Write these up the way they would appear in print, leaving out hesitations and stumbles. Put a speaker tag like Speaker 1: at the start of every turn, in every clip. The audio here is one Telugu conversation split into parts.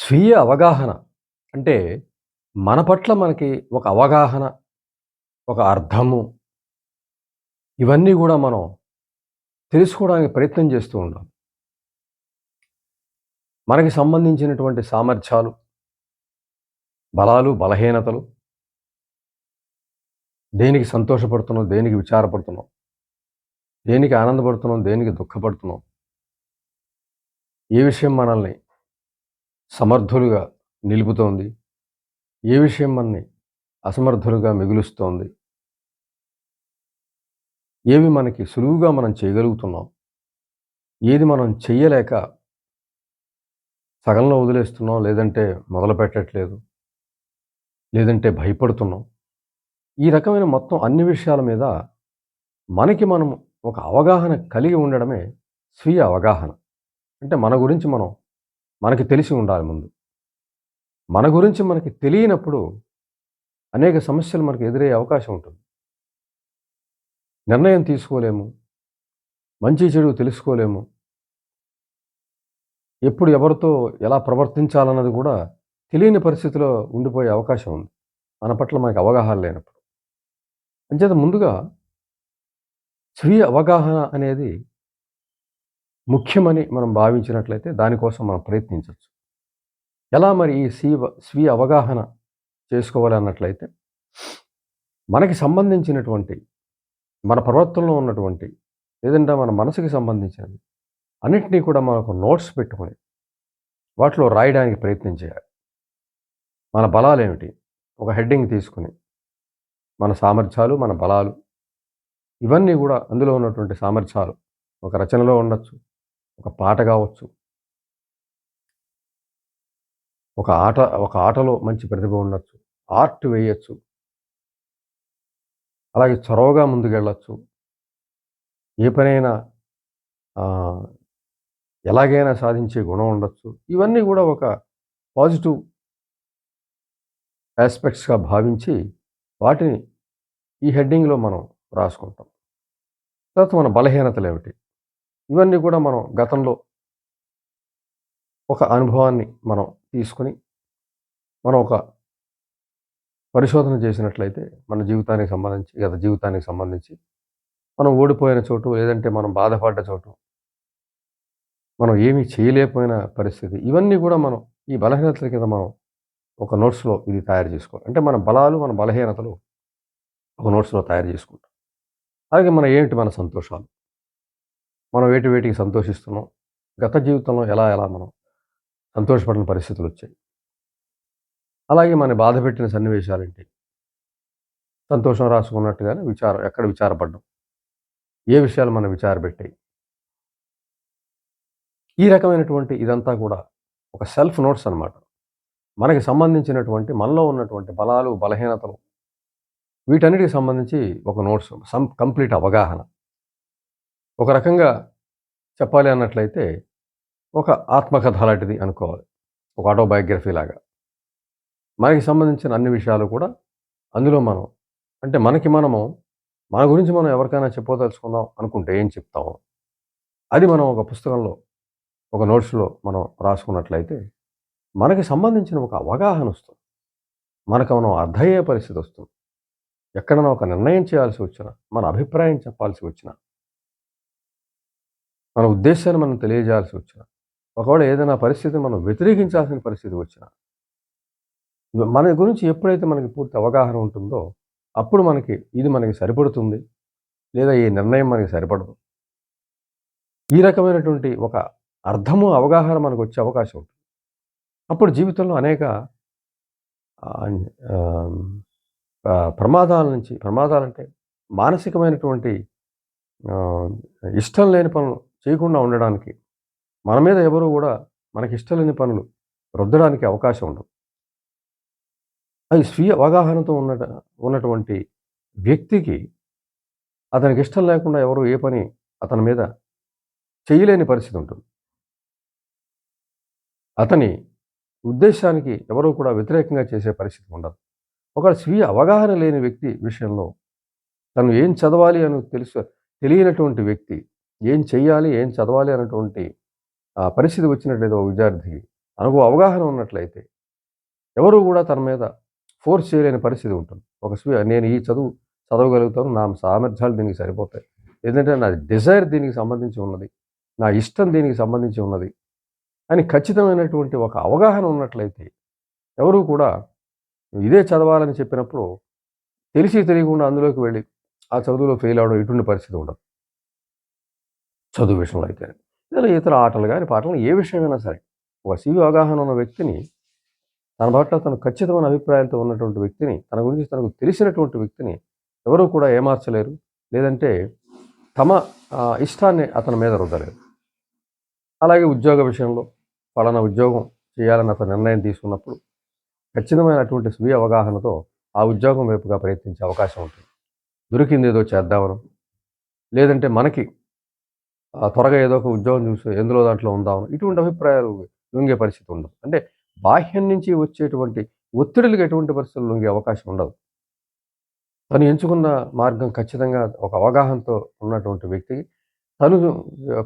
Speaker 1: స్వీయ అవగాహన అంటే మన పట్ల మనకి ఒక అవగాహన, ఒక అర్థము ఇవన్నీ గూడా మనం తెలుసుకోవడానికి ప్రయత్నం చేస్తూ ఉండాలి. మనకి సంబంధించినటువంటి సామర్థ్యాలు, బలాలు, బలహీనతలు, దేనికి సంతోషపడుతున్నాం, దేనికి విచారపడుతున్నాం, దేనికి ఆనందపడుతున్నాం, దేనికి దుఃఖపడుతున్నాం, ఏ విషయం మనల్ని సమర్థులుగా నిలుపుతోంది, ఏ విషయం మనని అసమర్థులుగా మిగులుస్తోంది, ఏవి మనకి సులువుగా మనం చేయగలుగుతున్నాం, ఏది మనం చెయ్యలేక సగంలో వదిలేస్తున్నాం, లేదంటే మొదలుపెట్టట్లేదు, లేదంటే భయపడుతున్నాం. ఈ రకమైన మొత్తం అన్ని విషయాల మీద మనకి మనం ఒక అవగాహన కలిగి ఉండడమే స్వీయ అవగాహన. అంటే మన గురించి మనకి తెలిసి ఉండాలి ముందు. మన గురించి మనకి తెలియనప్పుడు అనేక సమస్యలు మనకు ఎదురయ్యే అవకాశం ఉంటుంది. నిర్ణయం తీసుకోలేము. మంచి చెడు తెలుసుకోలేము. ఎప్పుడు ఎవరితో ఎలా ప్రవర్తించాలన్నది కూడా తెలియని పరిస్థితిలో ఉండిపోయే అవకాశం ఉంది. మన పట్ల మనకు అవగాహన లేనప్పుడు. అంచేత ముందుగా స్వీయ అవగాహన అనేది ముఖ్యమని మనం భావించినట్లయితే దానికోసం మనం ప్రయత్నించొచ్చు. ఎలా మరి ఈ స్వీయ అవగాహన చేసుకోవాలన్నట్లయితే మనకి సంబంధించినటువంటి, మన ప్రవర్తనలో ఉన్నటువంటి, లేదంటే మన మనసుకి సంబంధించినవి అన్నిటినీ కూడా మనం ఒక నోట్స్ పెట్టుకొని వాటిలో రాయడానికి ప్రయత్నం చేయాలి. మన బలాలేమిటి? ఒక హెడ్డింగ్ తీసుకొని మన సామర్థ్యాలు, మన బలాలు ఇవన్నీ గూడా అందులో ఉన్నటువంటి సామర్థ్యాలు ఒక రచనలో ఉండొచ్చు, ఒక పాట గావచ్చు, ఒక ఆటలో మంచి ప్రతిభ ఉండొచ్చు, ఆర్ట్ వేయొచ్చు, అలాగే చొరవగా ముందుకెళ్ళొచ్చు, ఏ పనైనా ఆహ్, ఎలాగైనా సాధించే గుణం ఉండొచ్చు. ఇవన్నీ గూడా ఒక పాజిటివ్ యాస్పెక్ట్స్‌గా భావించి వాటిని ఈ హెడ్డింగ్‌లో మనం రాసుకుంటాం. తర్వాత మన బలహీనతలేమిటి? ఇవన్నీ కూడా మనం గతంలో ఒక అనుభవాన్ని మనం తీసుకొని, మనం ఒక పరిశోధన చేసినట్లయితే మన జీవితానికి సంబంధించి, గత జీవితానికి సంబంధించి, మనం ఓడిపోయిన చోటు, లేదంటే మనం బాధపడ్డ చోటు, మనం ఏమీ చేయలేకపోయిన పరిస్థితి, ఇవన్నీ కూడా మనం ఈ బలహీనతల కింద మనం ఒక నోట్స్‌లో ఇది తయారు చేసుకోవాలి. అంటే మన బలాలు, మన బలహీనతలు ఒక నోట్స్‌లో తయారు చేసుకుంటాం. అలాగే మన సంతోషాలు, మనం వేటికి సంతోషిస్తున్నాం, గత జీవితంలో ఎలా ఎలా మనం సంతోషపడిన పరిస్థితులొచ్చాయి. అలాగే మన బాధపెట్టిన సన్నివేశాలేంటి, సంతోషం రాసుకున్నట్టుగానే ఎక్కడ విచారపడ్డాం, ఏ విషయాలు మనం విచారపెట్టాయి. ఈ రకమైనటువంటి ఇదంతా కూడా ఒక సెల్ఫ్ నోట్స్ అనమాట. మనకి సంబంధించినటువంటి మనలో ఉన్నటువంటి బలాలు, బలహీనతలు వీటన్నిటికి సంబంధించి ఒక నోట్స్, కంప్లీట్ అవగాహన. ఒక రకంగా చెప్పాలి అన్నట్లయితే ఒక ఆత్మకథ లాంటిది అనుకోవాలి. ఒక ఆటోబయోగ్రఫీ లాగా. మనకి సంబంధించిన అన్ని విషయాలు కూడా అందులో మనం, అంటే మన గురించి మనం ఎవరికైనా చెప్పదలుచుకుందాం అనుకుంటే ఏం చెప్తాము? అది మనం ఒక పుస్తకంలో, ఒక నోట్స్‌లో మనం రాసుకున్నట్లయితే మనకి సంబంధించిన ఒక అవగాహనొస్తుంది. మనకు మనం అర్థమయ్యే పరిస్థితొస్తుంది. ఎక్కడైనా ఒక నిర్ణయం చేయాల్సి వచ్చినా, మన అభిప్రాయం చెప్పాల్సి వచ్చినా, మన ఉద్దేశాన్ని మనం తెలియజేయాల్సి వచ్చినా, ఒకవేళ ఏదైనా పరిస్థితిని మనం వ్యతిరేకించాల్సిన పరిస్థితి వచ్చినా, మన గురించి ఎప్పుడైతే మనకి పూర్తి అవగాహన ఉంటుందో, అప్పుడు ఇది మనకి సరిపడుతుంది, లేదా ఈ నిర్ణయం మనకి సరిపడదు. ఈ రకమైనటువంటి ఒక అర్థము, అవగాహన మనకొచ్చే అవకాశం ఉంటుంది. అప్పుడు జీవితంలో అనేక ఆహ్, ఆహ్, ప్రమాదాలంటే మానసికమైనటువంటి ఆహ్, ఇష్టం లేని పనులు చేయకుండా ఉండడానికి, మన మీద ఎవరు గూడా మనకిష్టం లేని పనులు రుద్దడానికి అవకాశం ఉండదు. అది స్వీయ అవగాహనతో ఉన్నటువంటి వ్యక్తికి అతనికి ఇష్టం లేకుండా ఎవరు ఏ పని అతని మీద చేయలేని పరిస్థితి ఉంటుంది. అతని ఉద్దేశానికి ఎవరు కూడా వ్యతిరేకంగా చేసే పరిస్థితి ఉండదు. ఒకవేళ స్వీయ అవగాహన లేని వ్యక్తి విషయంలో తను ఏం చదవాలి అని తెలియనటువంటి వ్యక్తి ఏం చెయ్యాలి, ఏం చదవాలి అన్నటువంటి పరిస్థితి వచ్చినట్లయితే ఒక విద్యార్థికి, తనకు అవగాహన ఉన్నట్లయితే ఎవరు కూడా తన మీద ఫోర్స్ చేయలేని పరిస్థితి ఉంటుంది. నేను ఈ చదవగలుగుతాను. నా సామర్థ్యాలు దీనికి సరిపోతాయి. లేదంటే నా డిజైర్ దీనికి సంబంధించి ఉన్నది. నా ఇష్టం దీనికి సంబంధించి ఉన్నది అని ఖచ్చితమైనటువంటి ఒక అవగాహన ఉన్నట్లయితే ఎవరు కూడా ఇదే చదవాలని చెప్పినప్పుడు తెలిసి తెలియకుండా అందులోకి వెళ్ళి ఆ చదువులో ఫెయిల్ అవ్వడం ఇటువంటి పరిస్థితి ఉండదు. చదువు విషయంలో అయితే. లేదా ఇతర ఆటలు గాని, పాటలు ఏ విషయమైనా సరే. ఒక స్వీయ అవగాహన ఉన్న వ్యక్తిని తన పట్ల తను ఖచ్చితమైన అభిప్రాయాలతో ఉన్నటువంటి వ్యక్తిని, తన గురించి తనకు తెలిసినటువంటి వ్యక్తిని ఎవరు కూడా ఏమార్చలేరు. లేదంటే తమ ఇష్టాన్ని అతని మీద రుద్దలేరు. అలాగే ఉద్యోగ విషయంలో పలానా ఉద్యోగం చేయాలని అతను నిర్ణయం తీసుకున్నప్పుడు ఖచ్చితమైనటువంటి స్వీయ అవగాహనతో ఆ ఉద్యోగం వైపుగా ప్రయత్నించే అవకాశం ఉంటుంది. దొరికిందేదో చేద్దామనో, లేదంటే మనకి త్వరగా ఏదో ఒక ఉద్యోగం చూసి ఎందులో దాంట్లో ఉందామనో ఇటువంటి అభిప్రాయాలు లొంగే పరిస్థితి ఉండదు. అంటే బాహ్యం నుంచి వచ్చేటువంటి ఒత్తిడులకు ఎటువంటి పరిస్థితులు లొంగే అవకాశం ఉండదు. తను ఎంచుకున్న మార్గం ఖచ్చితంగా ఒక అవగాహనతో ఉన్నటువంటి వ్యక్తికి తను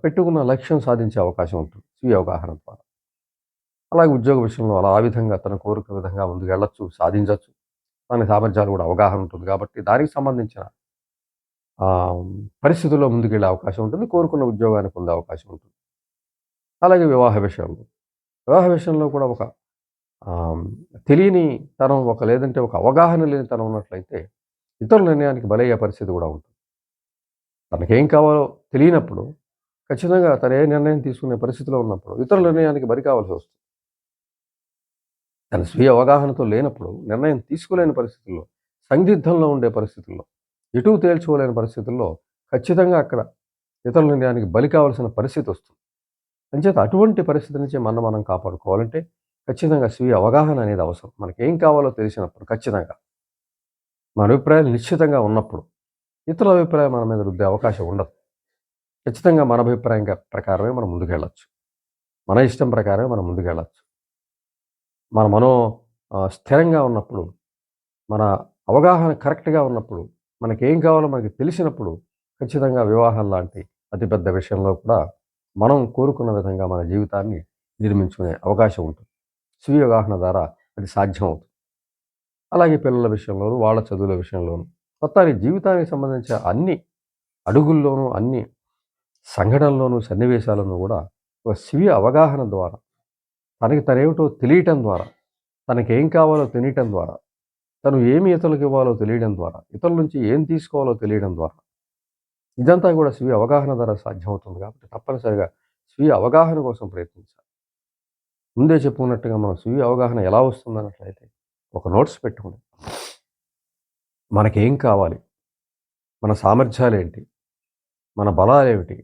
Speaker 1: పెట్టుకున్న లక్ష్యం సాధించే అవకాశం ఉంటుంది స్వీయ అవగాహన ద్వారా. అలాగే ఉద్యోగ విషయంలో ఆ విధంగా తన కోరిక విధంగా ముందుకెళ్ళొచ్చు, సాధించొచ్చు. తన సామర్థ్యాలు కూడా అవగాహన ఉంటుంది కాబట్టి దానికి సంబంధించిన పరిస్థితుల్లో ముందుకెళ్ళే అవకాశం ఉంటుంది. కోరుకున్న ఉద్యోగాన్ని పొందే అవకాశం ఉంటుంది. అలాగే వివాహ విషయంలో కూడా ఒక తెలియని తనం లేదంటే ఒక అవగాహన లేని తనం ఉన్నట్లయితే ఇతరుల నిర్ణయానికి బలయ్యే పరిస్థితి కూడా ఉంటుంది. తనకేం కావాలో తెలియనప్పుడు ఖచ్చితంగా తను ఏ నిర్ణయం తీసుకునే పరిస్థితిలో ఉన్నప్పుడు ఇతరుల నిర్ణయానికి బలి కావాల్సి వస్తుంది. తన స్వీయ అవగాహనతో లేనప్పుడు నిర్ణయం తీసుకోలేని పరిస్థితుల్లో, సందిగ్ధంలో ఉండే పరిస్థితుల్లో, ఎటూ తేల్చుకోలేని పరిస్థితుల్లో ఖచ్చితంగా అక్కడ ఇతరుల నిర్ణయానికి బలి కావాల్సిన పరిస్థితి వస్తుంది. అంచేత అటువంటి పరిస్థితి నుంచి మనం కాపాడుకోవాలంటే ఖచ్చితంగా స్వీయ అవగాహన అనేది అవసరం. మనకేం కావాలో తెలిసినప్పుడు ఖచ్చితంగా మన అభిప్రాయాలు నిశ్చితంగా ఉన్నప్పుడు ఇతరుల అభిప్రాయం మన మీద రుద్దే అవకాశం ఉండదు. ఖచ్చితంగా మన అభిప్రాయం ప్రకారమే మనం ముందుకెళ్ళొచ్చు. మన ఇష్టం ప్రకారమే మనం ముందుకెళ్ళొచ్చు. మన స్థిరంగా ఉన్నప్పుడు, మన అవగాహన కరెక్ట్‌గా ఉన్నప్పుడు, మనకేం కావాలో మనకు తెలిసినప్పుడు ఖచ్చితంగా వివాహం లాంటి అతిపెద్ద విషయంలో కూడా మనం కోరుకున్న విధంగా మన జీవితాన్ని నిర్మించుకునే అవకాశం ఉంటుంది. స్వీయ అవగాహన ద్వారా అది సాధ్యమవుతుంది. అలాగే పిల్లల విషయంలోనూ, వాళ్ళ చదువుల విషయంలోనూ, మొత్తానికి జీవితానికి సంబంధించిన అన్ని అడుగుల్లోనూ, అన్ని సంఘటనల్లోనూ, సన్నివేశాలను కూడా ఒక స్వీయ అవగాహన ద్వారా, తనకి తనేమిటో తెలియటం ద్వారా, తనకేం కావాలో తెలియటం ద్వారా, తను ఏమి ఇతరులకు ఇవ్వాలో తెలియడం ద్వారా, ఇతరుల నుంచి ఏం తీసుకోవాలో తెలియడం ద్వారా, ఇదంతా కూడా స్వీయ అవగాహన ద్వారా సాధ్యమవుతుంది కాబట్టి తప్పనిసరిగా స్వీయ అవగాహన కోసం ప్రయత్నించాలి. ముందే చెప్పుకున్నట్టుగా మనం స్వీయ అవగాహన ఎలా వస్తుందన్నట్లయితే ఒక నోట్స్ పెట్టుకుని మనకేం కావాలి, మన సామర్థ్యాలేంటి, మన బలాలేమిటి,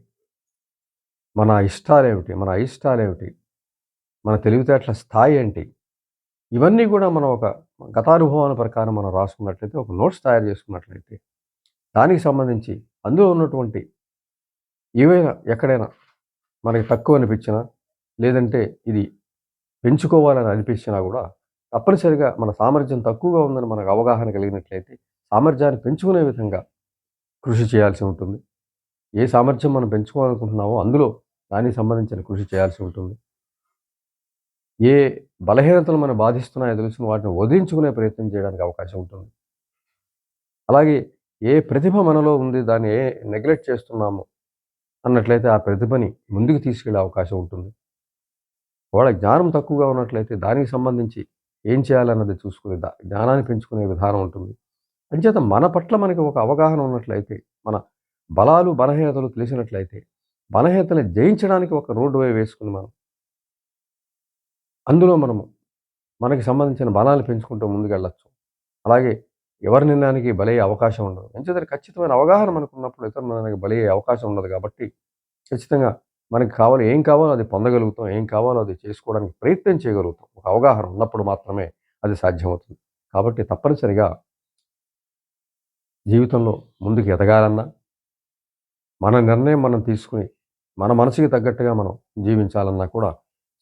Speaker 1: మన ఇష్టాలేమిటి, మన అయిష్టాలేమిటి, మన తెలివితేటల స్థాయి ఏంటి, ఇవన్నీ కూడా మనం ఒక గతానుభవాల ప్రకారం మనం రాసుకున్నట్లయితే, ఒక నోట్స్ తయారు చేసుకున్నట్లయితే, దానికి సంబంధించి అందులో ఉన్నటువంటి ఏవైనా ఎక్కడైనా మనకి తక్కువ అనిపించినా, లేదంటే ఇది పెంచుకోవాలని అనిపించినా కూడా తప్పనిసరిగా మన సామర్థ్యం తక్కువగా ఉందని మనకు అవగాహన కలిగినట్లయితే, సామర్థ్యాన్ని పెంచుకునే విధంగా కృషి చేయాల్సి ఉంటుంది. ఏ సామర్థ్యం మనం పెంచుకోవాలనుకుంటున్నామో అందులో దానికి సంబంధించిన కృషి చేయాల్సి ఉంటుంది. ఏ బలహీనతలు మనం బాధిస్తున్నాయో తెలిసిన వాటిని వదిలించుకునే ప్రయత్నం చేయడానికి అవకాశం ఉంటుంది. అలాగే ఏ ప్రతిభ మనలో ఉంది, దాన్ని నెగ్లెక్ట్ చేస్తున్నామో అన్నట్లయితే ఆ ప్రతిభని ముందుకు తీసుకెళ్ళే అవకాశం ఉంటుంది. వాళ్ళ జ్ఞానం తక్కువగా ఉన్నట్లయితే దానికి సంబంధించి ఏం చేయాలన్నది చూసుకునే జ్ఞానాన్ని పెంచుకునే విధానం ఉంటుంది. అంచేత మన పట్ల మనకి ఒక అవగాహన ఉన్నట్లయితే, మన బలాలు, బలహీనతలు తెలిసినట్లయితే, బలహీనతలు జయించడానికి ఒక రోడ్ వే వేసుకుని అందులో మనకి సంబంధించిన బలాలు పెంచుకుంటూ ముందుకెళ్ళొచ్చు. అలాగే ఎవరి నిర్ణయానికి బలయ్యే అవకాశం ఉండదు. ఎంచేతంటే ఖచ్చితమైన అవగాహన మనకున్నప్పుడు ఇతరుల నిర్ణయానికి బలయ్యే అవకాశం ఉండదు కాబట్టి, ఖచ్చితంగా మనకి ఏం కావాలో అది పొందగలుగుతాం. ఏం కావాలో అది చేసుకోవడానికి ప్రయత్నం చేయగలుగుతాం. ఒక అవగాహన ఉన్నప్పుడు మాత్రమే అది సాధ్యమవుతుంది. కాబట్టి తప్పనిసరిగా జీవితంలో ముందుకు ఎదగాలన్నా, మన నిర్ణయం మనం తీసుకుని, మన మనసుకి తగ్గట్టుగా మనం జీవించాలన్నా కూడా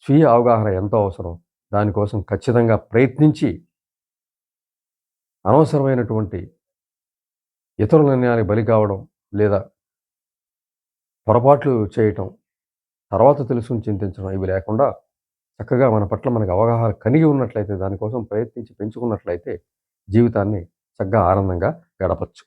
Speaker 1: స్వీయ అవగాహన ఎంతో అవసరం. దానికోసం ఖచ్చితంగా ప్రయత్నించి అనవసరమైనటువంటి ఇతరుల నిర్ణయానికి బలి కావడం, లేదా పొరపాట్లు చేయటం, తర్వాత తెలుసుకొని చింతించడం ఇవి లేకుండా చక్కగా మన పట్ల మనకు అవగాహన కలిగి ఉన్నట్లయితే, దానికోసం ప్రయత్నించి పెంచుకున్నట్లయితే జీవితాన్ని చక్కగా ఆనందంగా గడపొచ్చు.